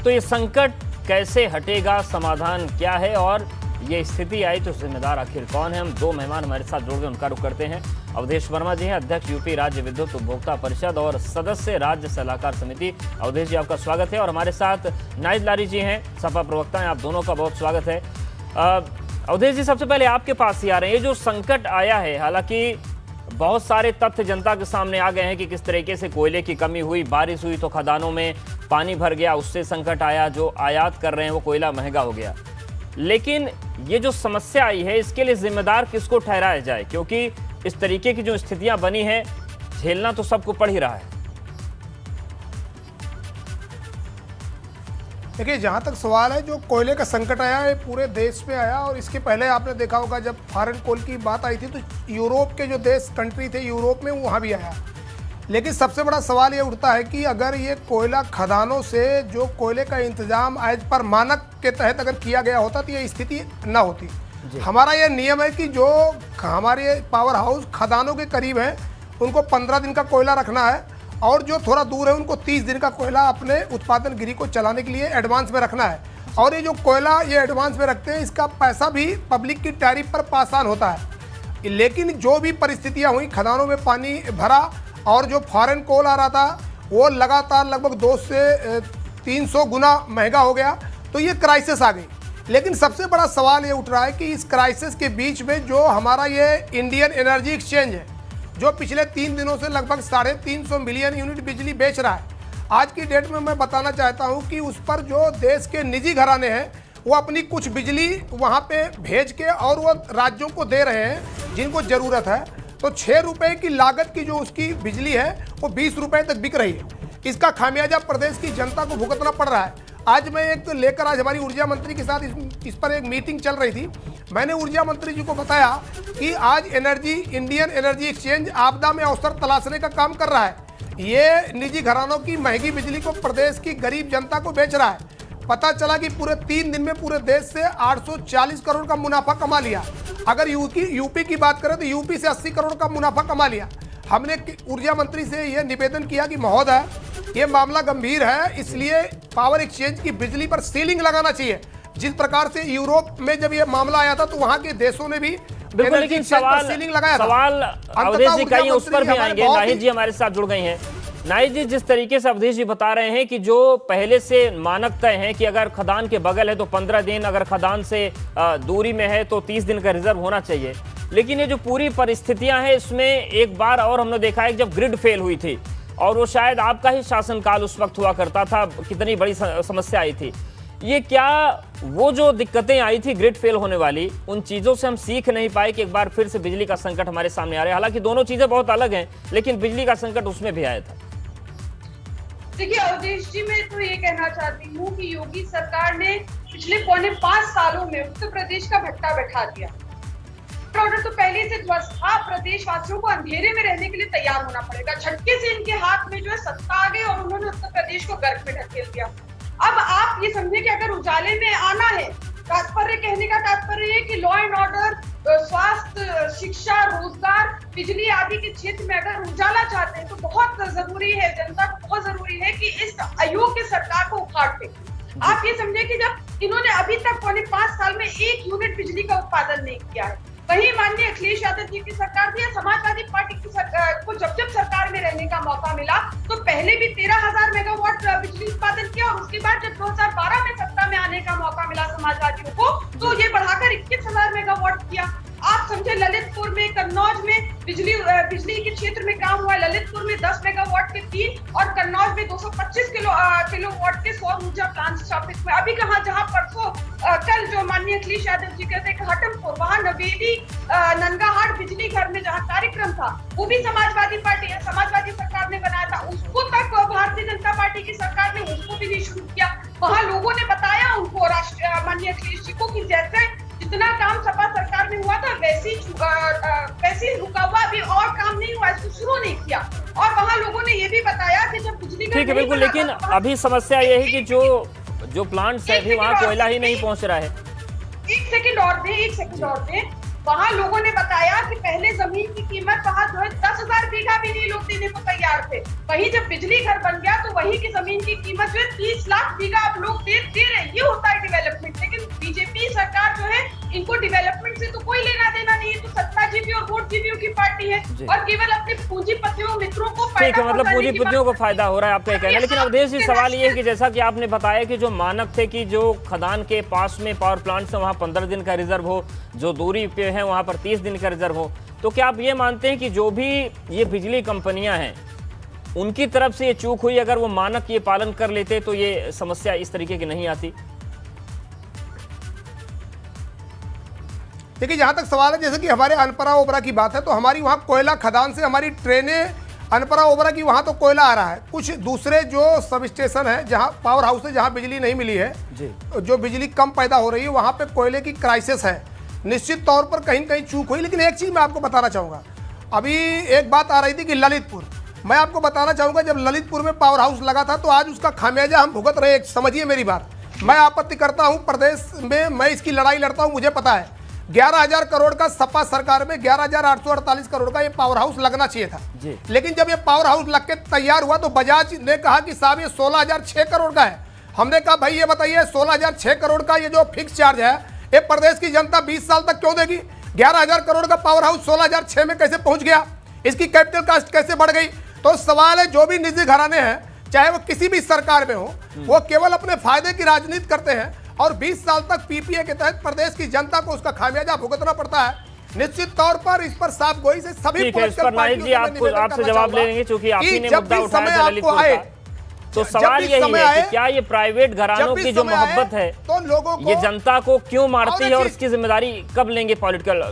तो ये संकट कैसे हटेगा, समाधान क्या है और ये स्थिति आई तो जिम्मेदार आखिर कौन है? हम दो मेहमान हमारे साथ जुड़ गए, उनका रुख करते हैं। अवधेश वर्मा जी हैं, अध्यक्ष यूपी राज्य विद्युत उपभोक्ता परिषद और सदस्य राज्य सलाहकार समिति। अवधेश जी, आपका स्वागत है। और हमारे साथ नाहिद लारी जी हैं, सपा प्रवक्ता हैं, आप दोनों का बहुत स्वागत है। अवधेश जी, सबसे पहले आपके पास ही आ रहे हैं। ये जो संकट आया है, हालांकि बहुत सारे तथ्य जनता के सामने आ गए हैं कि किस तरीके से कोयले की कमी हुई, बारिश हुई तो खदानों में पानी भर गया, उससे संकट आया। जो आयात कर रहे हैं वो कोयला महंगा हो गया। लेकिन ये जो समस्या आई है, इसके लिए जिम्मेदार किसको ठहराया जाए? क्योंकि इस तरीके की जो स्थितियां बनी हैं, झेलना तो सबको पड़ ही रहा है। देखिए, जहाँ तक सवाल है, जो कोयले का संकट आया है पूरे देश में आया। और इसके पहले आपने देखा होगा जब फॉरेन कोल की बात आई थी तो यूरोप के जो देश कंट्री थे यूरोप में, वहाँ भी आया। लेकिन सबसे बड़ा सवाल ये उठता है कि अगर ये कोयला खदानों से जो कोयले का इंतजाम एज पर मानक के तहत अगर किया गया होता तो ये स्थिति न होती। हमारा ये नियम है कि जो हमारे पावर हाउस खदानों के करीब हैं उनको 15 दिन का कोयला रखना है, और जो थोड़ा दूर है उनको 30 दिन का कोयला अपने उत्पादन गिरी को चलाने के लिए एडवांस में रखना है। और ये जो कोयला ये एडवांस में रखते हैं, इसका पैसा भी पब्लिक की टैरिफ पर पास ऑन होता है। लेकिन जो भी परिस्थितियां हुई, खदानों में पानी भरा और जो फॉरेन कोल आ रहा था वो लगातार लगभग 200 से 300 गुना महंगा हो गया, तो ये क्राइसिस आ गई। लेकिन सबसे बड़ा सवाल ये उठ रहा है कि इस क्राइसिस के बीच में जो हमारा ये इंडियन एनर्जी एक्सचेंज है, जो पिछले 3 दिनों से लगभग 350 मिलियन यूनिट बिजली बेच रहा है, आज की डेट में मैं बताना चाहता हूं कि उस पर जो देश के निजी घराने हैं वो अपनी कुछ बिजली वहां पे भेज के और वो राज्यों को दे रहे हैं जिनको ज़रूरत है। तो 6 रुपये की लागत की जो उसकी बिजली है वो 20 रुपये तक बिक रही है। इसका खामियाजा प्रदेश की जनता को भुगतना पड़ रहा है। आज मैं एक लेकर आज हमारी ऊर्जा मंत्री के साथ इस पर एक मीटिंग चल रही थी। मैंने ऊर्जा मंत्री जी को बताया कि आज इंडियन एनर्जी एक्सचेंज आपदा में अवसर तलाशने का काम कर रहा है। ये निजी घरानों की महंगी बिजली को प्रदेश की गरीब जनता को बेच रहा है। पता चला कि पूरे 3 दिन में पूरे देश से 840 करोड़ का मुनाफा कमा लिया। अगर यूपी की बात करें तो यूपी से 80 करोड़ का मुनाफा कमा लिया। हमने ऊर्जा मंत्री से यह निवेदन किया कि महोदय, ये मामला गंभीर है, इसलिए पावर एक्सचेंज की बिजली पर सीलिंग लगाना चाहिए। जिस प्रकार से यूरोप में जब ये मामला आया था तो वहां के देशों ने भी बिल्कुल, लेकिन सीलिंग लगाया था। सवाल अवधेश जी कहीं उस पर भी आएंगे। नाहिद जी हमारे साथ जुड़ गई हैं। नाहिद जी, जिस तरीके से अवधेश जी बता रहे हैं कि जो पहले से मानक तय है कि अगर खदान के बगल है तो 15 दिन, अगर खदान से दूरी में है तो 30 दिन का रिजर्व होना चाहिए। लेकिन ये जो पूरी परिस्थितियां हैं, इसमें एक बार और हमने देखा है जब ग्रिड फेल हुई थी, और वो शायद आपका ही शासनकाल उस वक्त हुआ करता था, कितनी बड़ी समस्या आई थी। ये क्या वो जो दिक्कतें आई थी ग्रिड फेल होने वाली, उन चीज़ों से हम सीख नहीं पाए कि एक बार फिर से बिजली का संकट हमारे सामने आ रहा है? हालांकि दोनों चीज़ें बहुत अलग हैं, लेकिन बिजली का संकट उसमें भी आया था। देखिए अवधेश जी, मैं तो ये कहना चाहती हूँ कि योगी सरकार ने पिछले 4.5 सालों में उत्तर प्रदेश का भट्टा बैठा दिया। ऑर्डर तो पहले से था, प्रदेशवासियों को अंधेरे में रहने के लिए तैयार होना पड़ेगा। झटके से इनके हाथ में जो है सत्ता आ गई और उन्होंने उत्तर प्रदेश को गर्क में ढकेल दिया। अब आप ये समझे कि अगर उजाले में आना है, तात्पर्य कहने का तात्पर्य है कि लॉ एंड ऑर्डर, स्वास्थ्य, शिक्षा, रोजगार, बिजली आदि के क्षेत्र में अगर उजाला चाहते हैं तो बहुत जरूरी है, जनता को बहुत जरूरी है कि इस अयोग्य सरकार को उखाड़ फेंके। आप ये समझे कि जब इन्होंने अभी तक 5.5 साल में 1 यूनिट बिजली का उत्पादन नहीं किया है, वहीं माननीय अखिलेश यादव जी की सरकार थी या समाजवादी पार्टी की सरकार को जब सरकार में रहने का मौका मिला तो पहले भी 13,000 मेगावाट बिजली उत्पादन किया, और उसके बाद जब 2012 में सत्ता में आने का मौका मिला समाजवादियों को तो ये बढ़ाकर 21,000 मेगावाट किया। आप समझे, ललितपुर में, कन्नौज में बिजली के क्षेत्र में काम हुआ। ललितपुर में 10 मेगावाट के 3 और कन्नौज में 225 किलोवाट के सौर ऊर्जा प्लांट स्थापित हुए। अभी कहा, जहां परसों कल जो माननीय अखिलेश यादव जी कहते हैं हटमपुर, वहां नवेली नंगाहाट बिजली घर में जहां कार्यक्रम था वो भी समाजवादी सरकार ने बनाया था, उसको तक भारतीय जनता पार्टी की सरकार ने उसको भी नहीं शुरू किया। वहां लोगों ने बताया उनको, माननीय अखिलेश जी को, कि जैसे जितना काम सपा सरकार में हुआ था वैसे रुका हुआ, अभी और काम नहीं हुआ, इसको शुरू नहीं किया। और वहाँ लोगों ने ये भी बताया कि जब बिजली ठीक है, बिल्कुल, लेकिन अभी समस्या ये है कि जो प्लांट्स है वहाँ कोयला ही नहीं पहुँच रहा है। एक सेकंड और दें। वहां लोगों ने बताया कि पहले जमीन की कीमत वहां जो है 10,000 बीघा भी नहीं लोग देने को तैयार थे। वहीं जब बिजली घर बन गया तो वहीं की जमीन की कीमत जो है 30 लाख बीघा आप लोग दे रहे। ये होता है डेवलपमेंट। लेकिन बीजेपी सरकार जो है इनको डेवलपमेंट से तो कोई लेना देना नहीं है। तो सत्ताजीवी और वोटजीवियों की पार्टी है और केवल अपने पूंजीपतियों मित्रों को ठीक है, मतलब पूंजीपतियों को फायदा हो रहा है आपका कहना है। लेकिन अवधेश जी, सवाल ये है कि जैसा कि आपने बताया कि जो मानक थे कि जो खदान के पास में पावर प्लांट से वहां 15 दिन का रिजर्व हो, जो दूरी पे है वहां पर 30 दिन का रिजर्व हो, तो क्या आप ये मानते हैं कि जो भी ये बिजली कंपनियां हैं उनकी तरफ से ये चूक हुई? अगर वो मानक ये पालन कर लेते तो ये समस्या इस तरीके की नहीं आती? देखिए, जहां तक सवाल है, जैसे कि हमारे अनपरा ओबरा की बात है, तो हमारी वहां कोयला खदान से हमारी ट्रेनें अनपरा ओबरा की वहां तो कोयला आ रहा है। कुछ दूसरे जो सब स्टेशन है, जहां पावर हाउस है, जहां बिजली नहीं मिली है जी, जो बिजली कम पैदा हो रही है, वहां पे कोयले की क्राइसिस है। निश्चित तौर पर कहीं कहीं चूक हुई। लेकिन एक चीज मैं आपको बताना चाहूंगा, अभी एक बात आ रही थी कि ललितपुर, मैं आपको बताना चाहूंगा जब ललितपुर में पावर हाउस लगा था तो आज उसका खामियाजा हम भुगत रहे हैं। समझिए मेरी बात, मैं आपत्ति करता हूं प्रदेश में, मैं इसकी लड़ाई लड़ता हूं, मुझे पता है 11,000 करोड़ का सपा सरकार में 11,848 करोड़ का ये पावर हाउस लगना चाहिए था। लेकिन जब ये पावर हाउस लग के तैयार हुआ तो बजाज ने कहा कि साहब ये 16,006 करोड़ का है। हमने कहा भाई ये बताइए 16,006 करोड़ का ये जो फिक्स चार्ज है ये प्रदेश की जनता 20 साल तक क्यों देगी? 11,000 करोड़ का पावर हाउस 16,006 में कैसे पहुंच गया? इसकी कैपिटल कास्ट कैसे बढ़ गई? तो सवाल है, जो भी निजी घराने हैं चाहे वो किसी भी सरकार में हो, वो केवल अपने फायदे की राजनीति करते हैं और 20 साल तक पीपीए के तहत प्रदेश की जनता को उसका खामियाजा भुगतना पड़ता है। निश्चित तौर पर इस पर साफ गोई से सभी पॉलिटिकल पार्टियों से आपसे जवाब ले लेंगे, क्योंकि आप ही ने मुद्दा उठाया ललितपुर का। तो सवाल यही है कि क्या ये प्राइवेट घरानों की जो मोहब्बत है तो लोगों को, ये जनता को क्यों मारती है और इसकी जिम्मेदारी कब लेंगे पॉलिटिकल